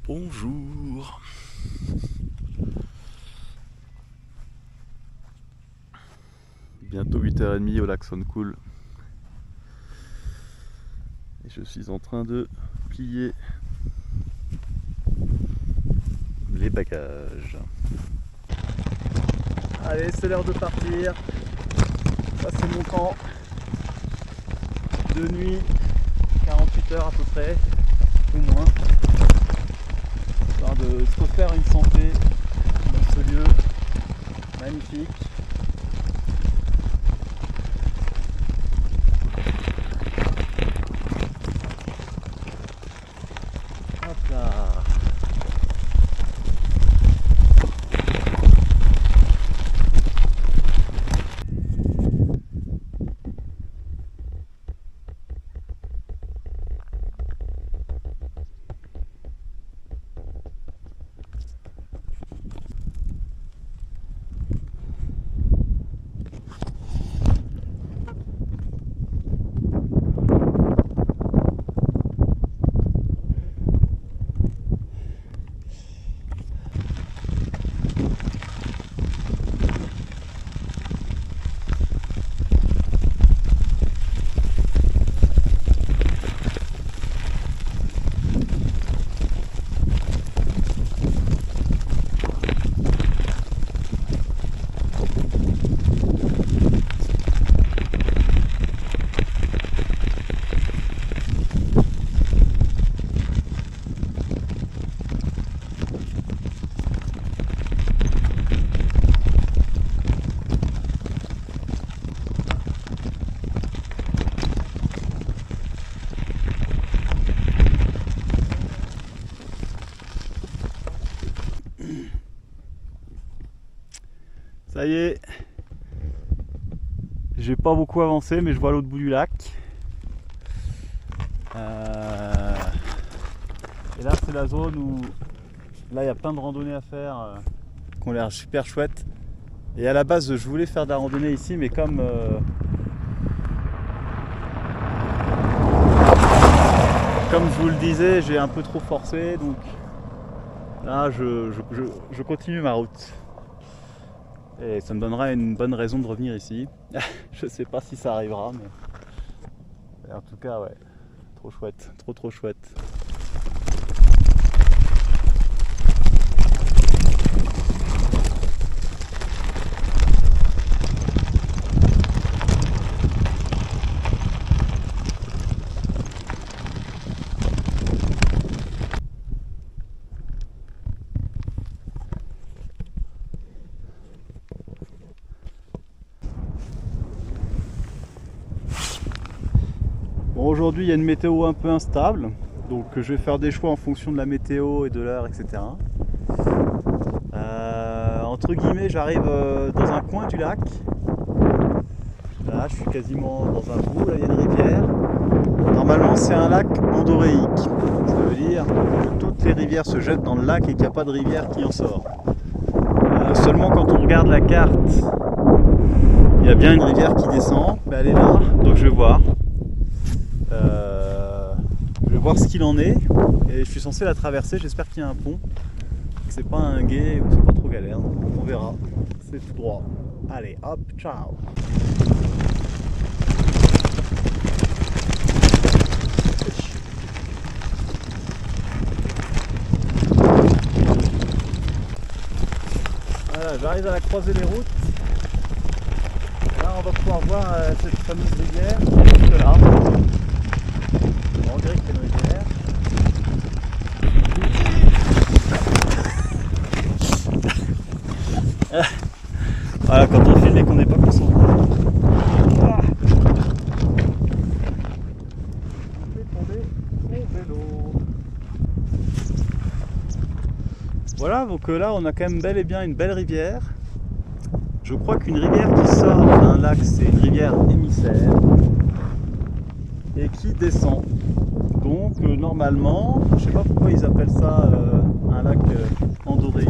Bonjour. Bientôt 8h30 au lac Sonnecoul. Et je suis en train de plier les bagages. Allez, c'est l'heure de partir. Ça c'est mon camp de nuit, 48 heures à peu près, ou moins. Histoire de se refaire une santé dans ce lieu magnifique. Hop là. Ça y est, j'ai pas beaucoup avancé, mais je vois l'autre bout du lac. Et là, c'est la zone où là il y a plein de randonnées à faire qui ont l'air super chouettes. Et à la base, je voulais faire de la randonnée ici, mais comme je vous le disais, j'ai un peu trop forcé, donc là, je continue ma route. Et ça me donnera une bonne raison de revenir ici. Je sais pas si ça arrivera, mais en tout cas, ouais, trop chouette, trop chouette. Bon, aujourd'hui il y a une météo un peu instable, donc je vais faire des choix en fonction de la météo et de l'heure, etc. Entre guillemets, j'arrive dans un coin du lac. Là, je suis quasiment dans un bout, là il y a une rivière. Normalement c'est un lac endoréique, ça veut dire que toutes les rivières se jettent dans le lac et qu'il n'y a pas de rivière qui en sort. Seulement quand on regarde la carte, il y a bien une rivière qui descend, mais elle est là, donc je vais voir. Je vais voir ce qu'il en est et je suis censé la traverser, j'espère qu'il y a un pont, que c'est pas un gué ou c'est pas trop galère, donc on verra, c'est tout droit. Allez hop, ciao. Voilà, j'arrive à la croisée des routes. Là on va pouvoir voir cette fameuse rivière, juste là. On dirait que c'est une rivière. Voilà, quand on filme et qu'on n'est pas concentré. On fait tomber mon vélo. Voilà, donc là on a quand même bel et bien une belle rivière. Je crois qu'une rivière qui sort d'un lac, c'est une rivière émissaire et qui descend. Donc normalement, je sais pas pourquoi ils appellent ça un lac endoréique.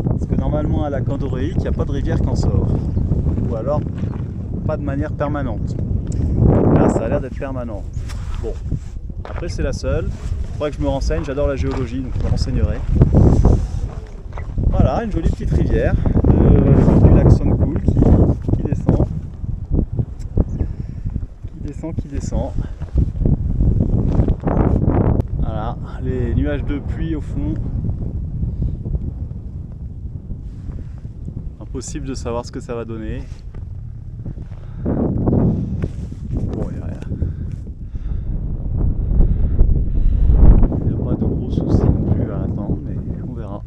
Parce que normalement un lac endoréique, il n'y a pas de rivière qui en sort. Ou alors pas de manière permanente. Là ça a l'air d'être permanent. Bon, après c'est la seule. faudrait que je me renseigne, j'adore la géologie, donc je me renseignerai. Voilà, une jolie petite rivière du lac Soncoul qui descend. Qui descend. Voilà, les nuages de pluie au fond. Impossible de savoir ce que ça va donner. Bon, il n'y a pas de gros soucis non plus à attendre, mais on verra.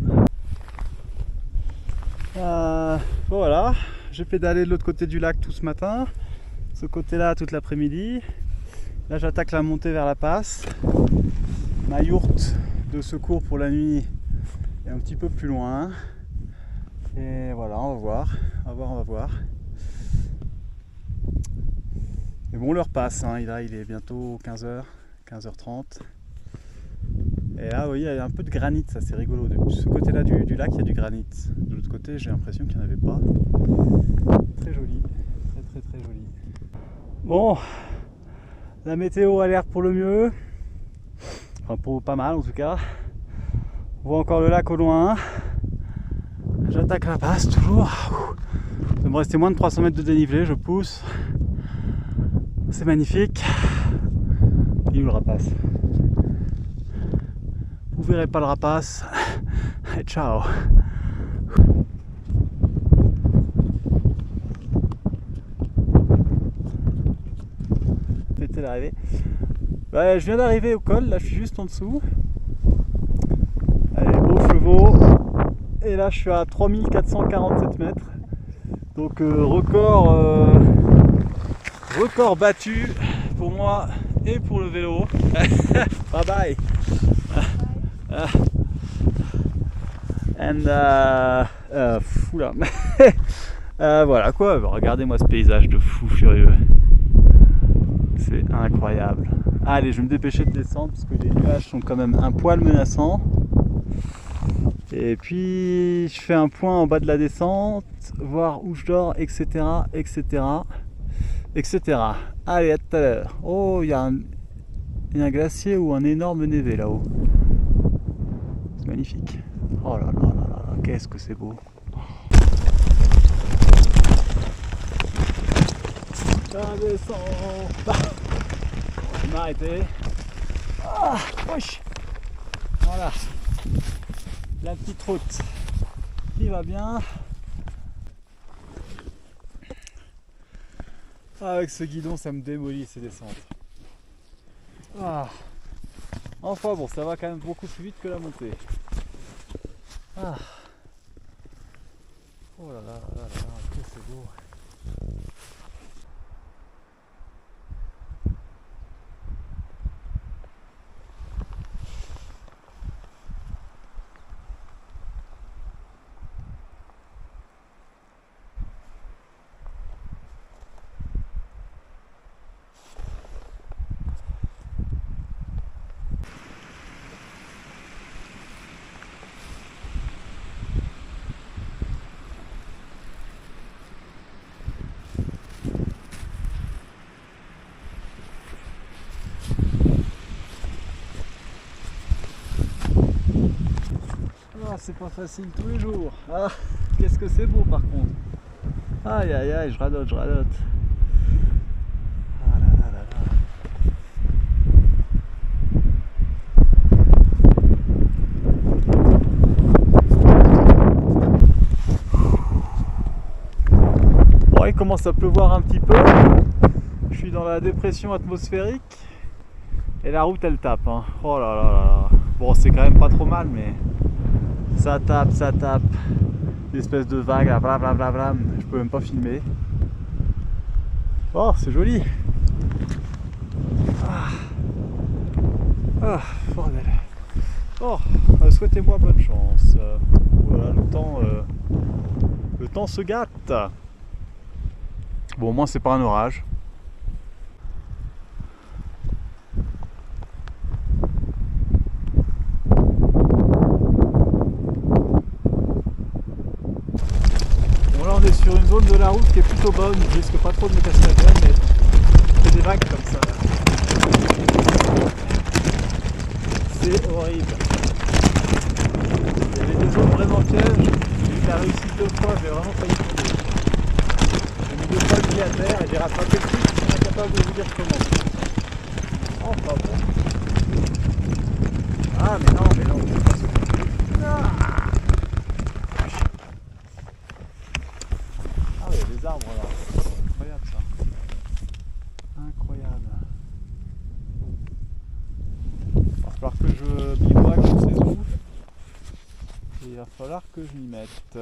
Bon, voilà, j'ai pédalé de l'autre côté du lac tout ce matin, ce côté-là toute l'après-midi. Là, j'attaque la montée vers la passe. Ma yourte de secours pour la nuit est un petit peu plus loin. Et voilà, on va voir. Mais bon, l'heure passe, hein. Il est bientôt 15h, 15h30. Et là, oui, il y a un peu de granit, ça c'est rigolo. De ce côté-là du lac, il y a du granit. De l'autre côté, j'ai l'impression qu'il n'y en avait pas. Très joli, très joli. Bon, la météo a l'air pour le mieux. Enfin, pour pas mal en tout cas. On voit encore le lac au loin. J'attaque la passe toujours. Il me restait moins de 300 mètres de dénivelé, je pousse. C'est magnifique. Il est où le rapace? Vous verrez pas le rapace. Et ciao. C'était l'arrivée. Ouais, je viens d'arriver au col, là je suis juste en dessous. Allez, beaux chevaux. Et là je suis à 3447 mètres. Donc record battu pour moi et pour le vélo. Bye bye. Oula. Voilà quoi, regardez-moi ce paysage de fou furieux. C'est incroyable. Allez, je vais me dépêcher de descendre parce que les nuages sont quand même un poil menaçants. Et puis je fais un point en bas de la descente, voir où je dors, etc. Allez, à tout à l'heure. Oh, il y a un glacier ou un énorme névé là-haut. C'est magnifique. Oh là là là là, qu'est-ce que c'est beau. Ça descend. Je vais m'arrêter. Ah, wesh. Voilà. La petite route qui va bien. Avec ce guidon, ça me démolit ces descentes. Ah. Enfin bon, ça va quand même beaucoup plus vite que la montée. Ah. Oh là là là là, que c'est beau. C'est pas facile tous les jours. Ah, qu'est-ce que c'est beau par contre. Aïe aïe aïe, je radote. Ah là là là là. Bon, il commence à pleuvoir un petit peu. Je suis dans la dépression atmosphérique et la route elle tape, hein. Oh là là là. Bon, c'est quand même pas trop mal, mais ça tape, une espèce de vague, blablabla, je peux même pas filmer. Oh, c'est joli. Bordel. Oh, souhaitez-moi bonne chance. Voilà, le temps se gâte. Bon, au moins c'est pas un orage. On est sur une zone de la route qui est plutôt bonne, je risque pas trop de me casser la gueule, mais c'est des vagues comme ça. piège. Il a réussi 2 fois, j'ai vraiment failli tomber. J'ai mis 2 fois le pied à terre et j'ai rattrapé le truc, je suis incapable de vous dire comment. Enfin bon. Ah mais non, c'est pas ce que Ah ouais, il y a des arbres là. C'est incroyable ça. Incroyable. Il va falloir que je bivouaque, je sais où. Et il va falloir que je m'y mette.